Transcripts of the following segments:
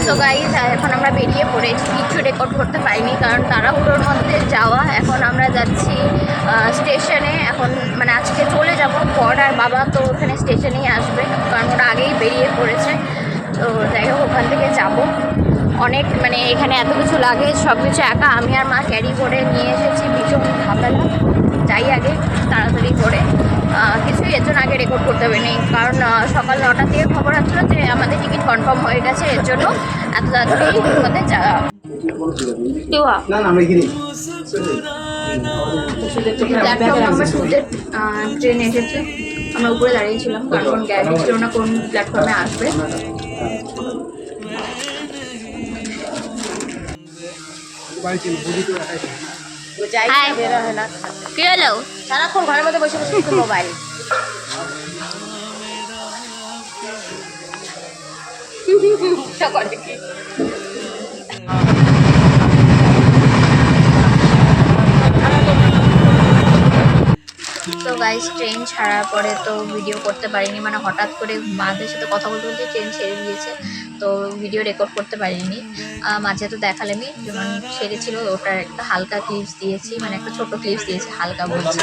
তো গাইজ এখন আমরা বেরিয়ে পড়েছি, কিছু রেকর্ড করতে পারিনি কারণ তাড়াহুড়োর মধ্যে যাওয়া। এখন আমরা যাচ্ছি স্টেশনে। এখন মানে আজকে চলে যাব, বর আর বাবা তো ওখানে স্টেশনেই আসবে কারণ ওরা আগেই বেরিয়ে পড়েছে। তো যাই হোক ওখান থেকে যাব। অনেক মানে এখানে এত কিছু লাগে, সব কিছু একা আমি আর মা ক্যারি করে নিয়ে এসেছি, ভীষণ ঝামেলা। যাই আগে তাড়াতাড়ি করে, কিছুই এর জন্য আগে রেকর্ড করতে হবে নেই কারণ সকাল 9টা থেকে খবর আসলো যে আমাদের টিকিট কনফার্ম হয়ে গেছে, এর জন্য এত তাড়াতাড়ি মধ্যে প্ল্যাটফর্ম নাম্বার 2-তে ট্রেন এসেছে। আমরা উপরে দাঁড়িয়েছিলাম কারণ কোন গ্যারান্টি ছিল না কোন প্ল্যাটফর্মে আসবে। কি হলো? সারাক্ষণ ঘরের মধ্যে বসে বসে মোবাইল। তো গাইস ট্রেন ছাড়ার পরে তো ভিডিও করতে পারিনি, মানে হঠাৎ করে মাদের সাথে কথা বলতে বলতে ট্রেন ছেড়ে দিয়েছে, তো ভিডিও রেকর্ড করতে পারিনি। মাঝে তো দেখালামই যেমন ছেড়েছিল, ওটার একটা হালকা ক্লিপস দিয়েছি, মানে একটা ছোট ক্লিপস দিয়েছি, হালকা বলছি।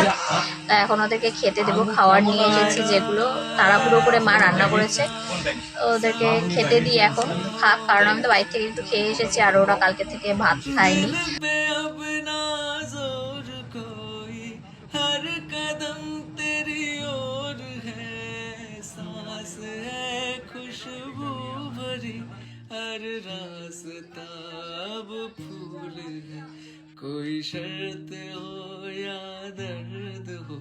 তা এখন ওদেরকে খেতে দেবো, খাওয়ার নিয়ে এসেছি যেগুলো তাড়াহুড়ো করে মা রান্না করেছে, ওদেরকে খেতে দিই এখন খাক, কারণ আমি তো বাইরে থেকে একটু খেয়ে এসেছি আর ওরা কালকে থেকে ভাত খায়নি। हर कदम तेरी ओर है, सांस है खुशबू भरी, हर रास्ता अब फूल है, कोई शर्त हो या दर्द हो,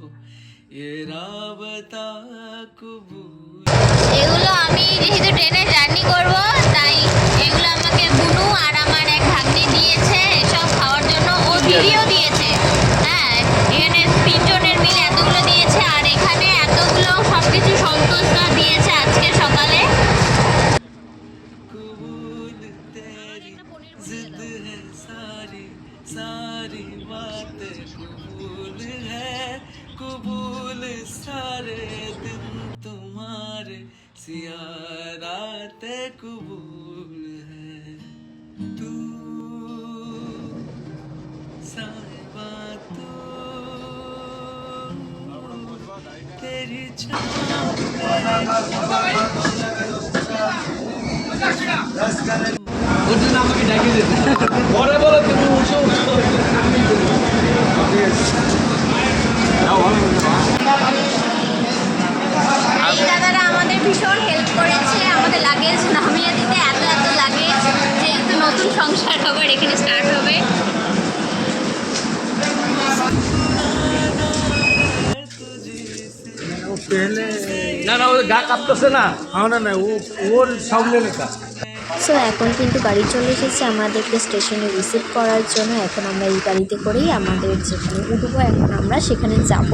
ये राबता कबूल। এগুলো আমি যেহেতু ট্রেনে জার্নি করব তাই এগুলো আমাকে বুনু আর আমার এক ভাগ্নি দিয়েছে এসব খাওয়ার জন্য, ও দিদিও দিয়েছে। হ্যাঁ, এখানে 3 জনের মিলে এতগুলো দিয়েছে আর এখানে এতগুলো সবকিছু সন্তোষরা দিয়েছে আজকে সকালে। कबूल सारे दिन तुम्हारे सियाराते कबूल है, तू साहिबा तू तेरी এই দাদারা আমাদের ভীষণ হেল্প করেছে আমাদের লাগেজ নামিয়ে দিতে। এত লাগেজ, যেহেতু নতুন সংসার আবার এখানে স্টার্ট হবে। না না, ও গা কাঁপতেছে না, না না, ওর সামনে লেখা। সো এখন কিন্তু গাড়ি চলে এসেছে আমাদেরকে স্টেশনে রিসিভ করার জন্য। এখন আমরা এই গাড়িতে করেই আমাদের যেখানে উঠবো, এখন আমরা সেখানে যাব।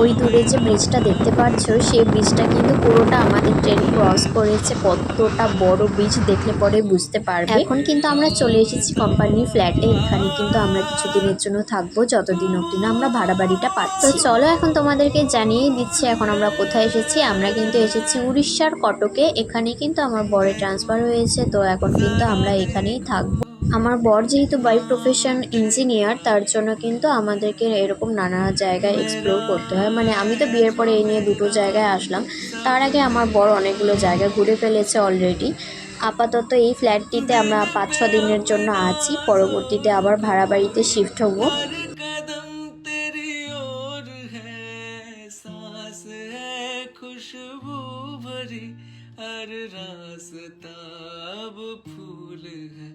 ওই দূরে যে ব্রিজটা দেখতে পাচ্ছ, সেই ব্রিজটা কিন্তু পুরোটা আমাদের ট্রেন ক্রস করেছে। কতটা বড় ব্রিজ দেখলে পরে বুঝতে পারবে। এখন কিন্তু আমরা চলে এসেছি কোম্পানির ফ্ল্যাটে। এখানে কিন্তু আমরা কিছুদিনের জন্য থাকবো, যতদিন অবধি না আমরা ভাড়া বাড়িটা পাচ্ছি। তো চলো এখন তোমাদেরকে জানিয়ে দিচ্ছি এখন আমরা কোথায় এসেছি। আমরা কিন্তু এসেছি উড়িষ্যার কটকে। এখানে কিন্তু আমার বরের ট্রান্সফার হয়েছে, তো এখন কিন্তু আমরা এখানেই থাকবো। আমার বর যেহেতু বাই প্রফেশন ইঞ্জিনিয়ার, তার জন্য কিন্তু আমাদেরকে এরকম নানা জায়গায় এক্সপ্লোর করতে হয়। মানে আমি তো বিয়ের পরে এই নিয়ে 2টো জায়গায় আসলাম, তার আগে আমার বর অনেকগুলো জায়গা ঘুরে ফেলেছে অলরেডি। আপাতত এই ফ্ল্যাটটিতে আমরা 5-6 দিনের জন্য আছি, পরবর্তীতে আবার ভাড়া বাড়িতে শিফট হব। हर रास्ता अब फूल है,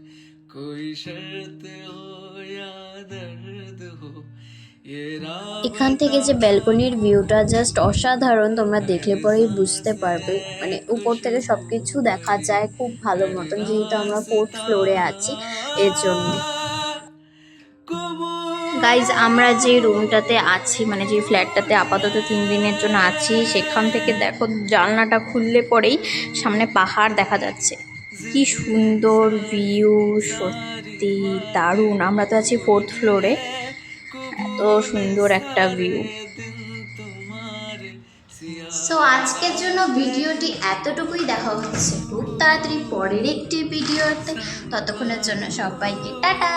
कोई शर्त हो या दर्द हो। এখান থেকে যে ব্যালকনির ভিউটা জাস্ট অসাধারণ, তোমরা দেখলে পরেই বুঝতে পারবে। মানে উপর থেকে সবকিছু দেখা যায় খুব ভালো মতন, যেহেতু আমরা 4th ফ্লোরে আছি এর জন্য। গাইজ আমরা যে রুমটাতে আছি, মানে যে ফ্ল্যাটটাতে আপাতত 3 দিনের জন্য আছি, সেখান থেকে দেখো জানলাটা খুললে পরেই সামনে পাহাড় দেখা যাচ্ছে। কি সুন্দর ভিউ, সত্যি দারুণ। আমরা তো আছি 4th ফ্লোরে, এত সুন্দর একটা ভিউ। সো আজকের জন্য ভিডিওটি এতটুকুই, দেখা হচ্ছে খুব তাড়াতাড়ি পরের একটি ভিডিওতে। ততক্ষণের জন্য সবাইকে টাটা।